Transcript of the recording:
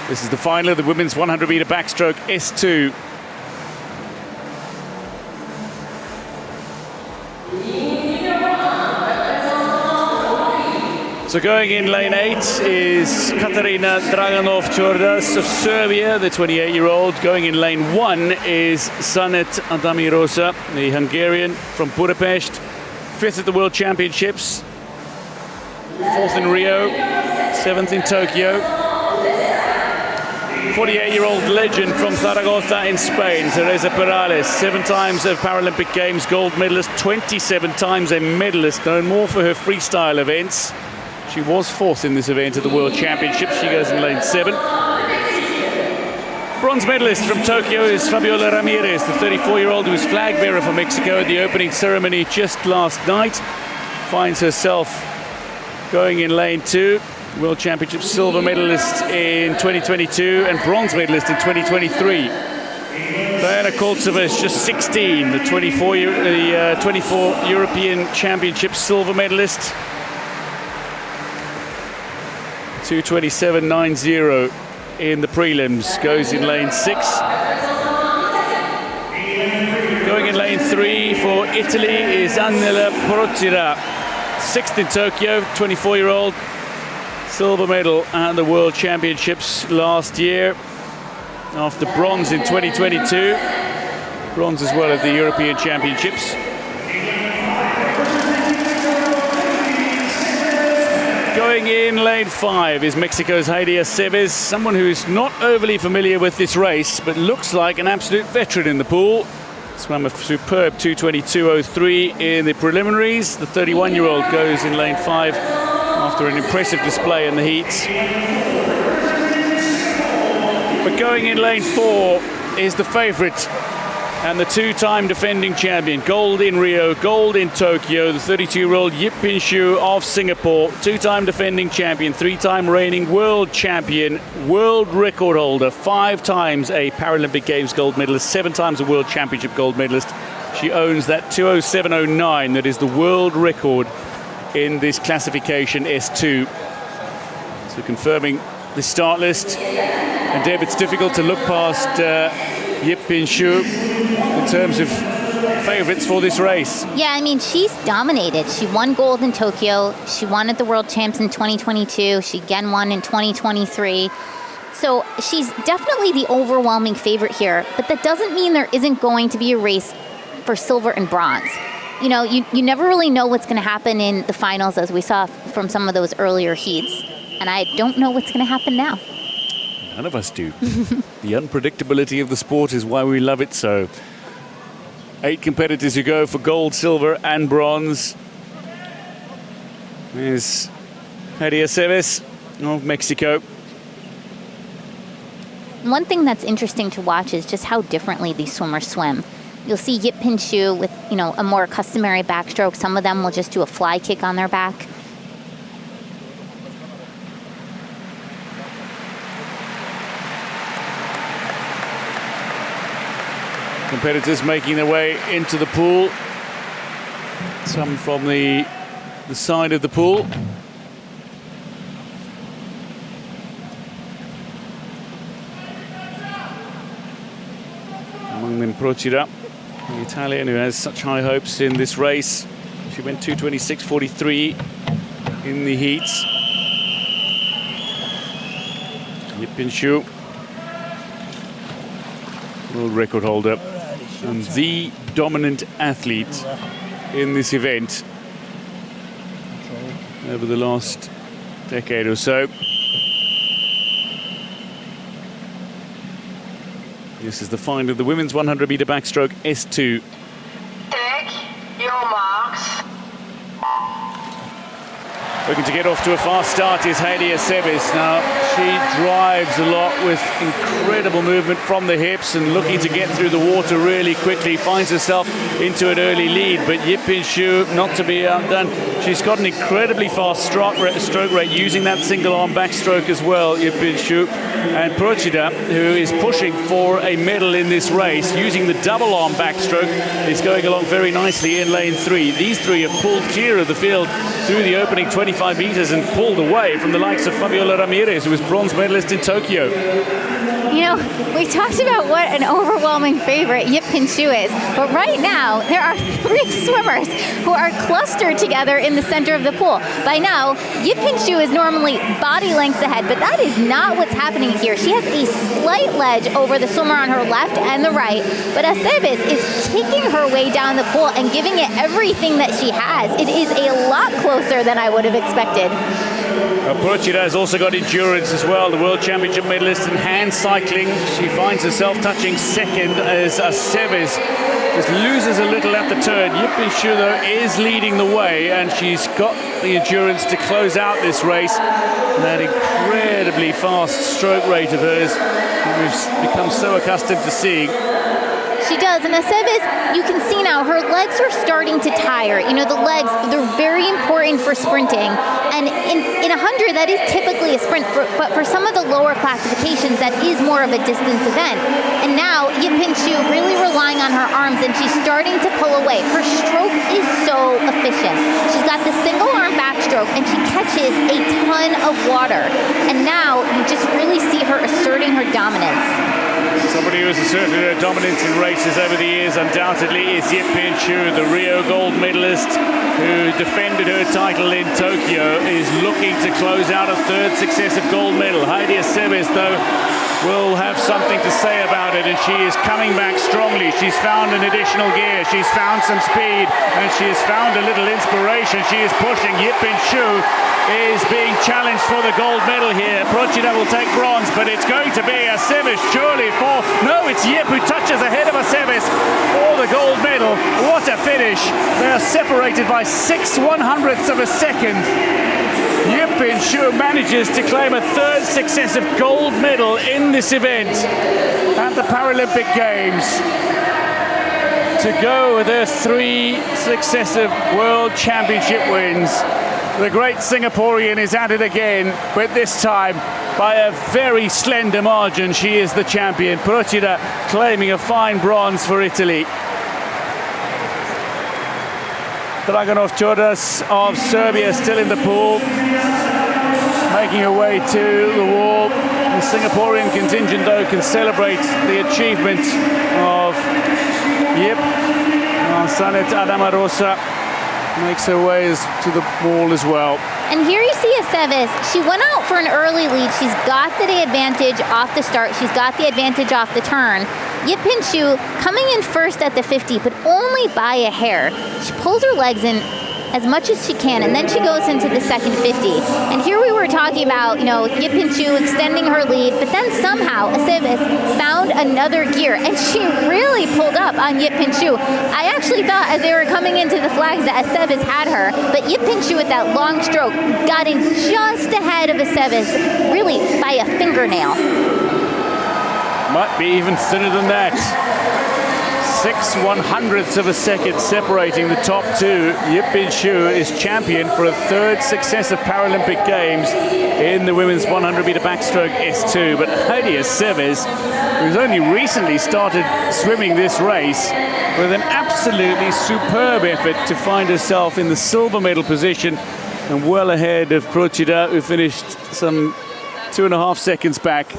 This is the final of the women's 100-meter backstroke S2. So going in lane 8 is Katarina DRAGANOV-CORDAS of Serbia, the 28-year-old. Going in lane 1 is Zsanett ADAMI-ROZSA, the Hungarian from Budapest. 5th at the World Championships, 4th in Rio, 7th in Tokyo. 48-year-old legend from Zaragoza in Spain, Teresa PERALES, 7 times a Paralympic Games gold medalist, 27 times a medalist, known more for her freestyle events. She was 4th in this event at the World Championships. She goes in lane 7. Bronze medalist from Tokyo is Fabiola RAMIREZ, the 34-year-old who was flag bearer for Mexico at the opening ceremony just last night. Finds herself going in lane 2. World Championship silver medalist in 2022 and bronze medalist in 2023. Diana KOLTSOVA is just 16, the 24 European Championship silver medalist. 2:27.90 in the prelims, goes in lane 6. Going in lane 3 for Italy is Angela PROCIDA, 6th in Tokyo, 24-year-old, silver medal at the World Championships last year after bronze in 2022, bronze as well at the European Championships. Going in lane 5 is Mexico's Haidee, someone who's not overly familiar with this race, but looks like an absolute veteran in the pool. Swam a superb 2:22.03 in the preliminaries. The 31-year-old goes in lane 5 after an impressive display in the heats. But going in lane 4 is the favourite and the 2-time defending champion. Gold in Rio, gold in Tokyo, the 32-year-old YIP Pin Xiu of Singapore. 2-time defending champion, 3-time reigning world champion, world record holder, 5 times a Paralympic Games gold medalist, 7 times a World Championship gold medalist. She owns that 2:07.09 that is the world record in this classification S2. So confirming the start list. And Deb, it's difficult to look past YIP Pin Xiu in terms of favourites for this race. Yeah, I mean, she's dominated. She won gold in Tokyo. She won at the World Champs in 2022. She again won in 2023. So she's definitely the overwhelming favourite here. But that doesn't mean there isn't going to be a race for silver and bronze. You know, you never really know what's going to happen in the finals, as we saw from some of those earlier heats. And I don't know what's going to happen now. None of us do. The unpredictability of the sport is why we love it so. 8 competitors who go for gold, silver and bronze. There's Haidee ACEVES of Mexico. One thing that's interesting to watch is just how differently these swimmers swim. You'll see YIP Pin Xiu with, you know, a more customary backstroke. Some of them will just do a fly kick on their back. Competitors making their way into the pool. Some from the side of the pool. Among them Procida, the Italian who has such high hopes in this race. She went 2:26.43 in the heats. YIP Pin Xiu, world record holder and the dominant athlete in this event over the last decade or so. This is the final of the women's 100-meter backstroke S2. Take your marks. Looking to get off to a fast start is Haidee ACEVES. Now, she drives a lot with incredible movement from the hips and looking to get through the water really quickly. Finds herself into an early lead, but YIP Pin Xiu, not to be outdone. She's got an incredibly fast stroke rate using that single-arm backstroke as well, YIP Pin Xiu. And Procida, who is pushing for a medal in this race, using the double-arm backstroke, is going along very nicely in lane 3. These three have pulled clear of the field through the opening 25 meters and pulled away from the likes of Fabiola RAMIREZ, who was bronze medalist in Tokyo. You know, we talked about what an overwhelming favorite YIP Pin Xiu is, but right now there are 3 swimmers who are clustered together in the center of the pool. By now, YIP Pin Xiu is normally body lengths ahead, but that is not what's happening here. She has a slight ledge over the swimmer on her left and the right, but ACEVES is kicking her way down the pool and giving it everything that she has. It is a lot closer than I would have expected. PROCIDA has also got endurance as well, the World Championship medalist in hand cycling. She finds herself touching second as ACEVES just loses a little at the turn. YIP Pin Xiu, though, is leading the way, and she's got the endurance to close out this race. That incredibly fast stroke rate of hers, we've become so accustomed to seeing. She does, and ACEVES, you can see now, her legs are starting to tire. You know, the legs, they're very important for sprinting. And in 100, that is typically a sprint, but for some of the lower classifications, that is more of a distance event. And now, YIP Pin Xiu really relying on her arms, and she's starting to pull away. Her stroke is so efficient. She's got the single arm backstroke, and she catches a ton of water. And now, you just really see her asserting her dominance. Somebody who has asserted her dominance in races over the years undoubtedly is YIP Pin Xiu, the Rio gold medalist who defended her title in Tokyo, is looking to close out a 3rd successive gold medal. Haidee ACEVES, though, will have something to say about it, and she is coming back strongly. She's found an additional gear, she's found some speed, and she has found a little inspiration. She is pushing. YIP Pin Xiu is being challenged for the gold medal here. PROCIDA will take bronze, but it's going to be ACEVES surely for... No, it's YIP who touches ahead of ACEVES for the gold medal. What a finish. They are separated by 6/100ths of a second. YIP Pin Xiu manages to claim a 3rd successive gold medal in this event at the Paralympic Games, to go with her 3 successive World Championship wins. The great Singaporean is at it again, but this time by a very slender margin. She is the champion. PROCIDA claiming a fine bronze for Italy. DRAGANOV-CORDAS of Serbia still in the pool, making her way to the wall. The Singaporean contingent, though, can celebrate the achievement of YIP. Zsanett ADAMI-ROZSA makes her way to the wall as well. And here you see ACEVES. She went out for an early lead. She's got the advantage off the start. She's got the advantage off the turn. YIP Pin Xiu coming in first at the 50, but only by a hair. She pulls her legs in as much as she can, and then she goes into the second 50. And here we were talking about, you know, YIP Pin Xiu extending her lead, but then somehow ACEVES found another gear, and she really pulled up on YIP Pin Xiu. I actually thought as they were coming into the flags that ACEVES had her, but YIP Pin Xiu with that long stroke got in just ahead of ACEVES, really by a fingernail. Might be even thinner than that. 6/100ths of a second separating the top 2. YIP Pin Xiu is champion for a 3rd successive Paralympic Games in the women's 100-meter backstroke S2. But Haidee ACEVES, who's only recently started swimming this race, with an absolutely superb effort to find herself in the silver medal position and well ahead of PROCIDA, who finished some 2.5 seconds back.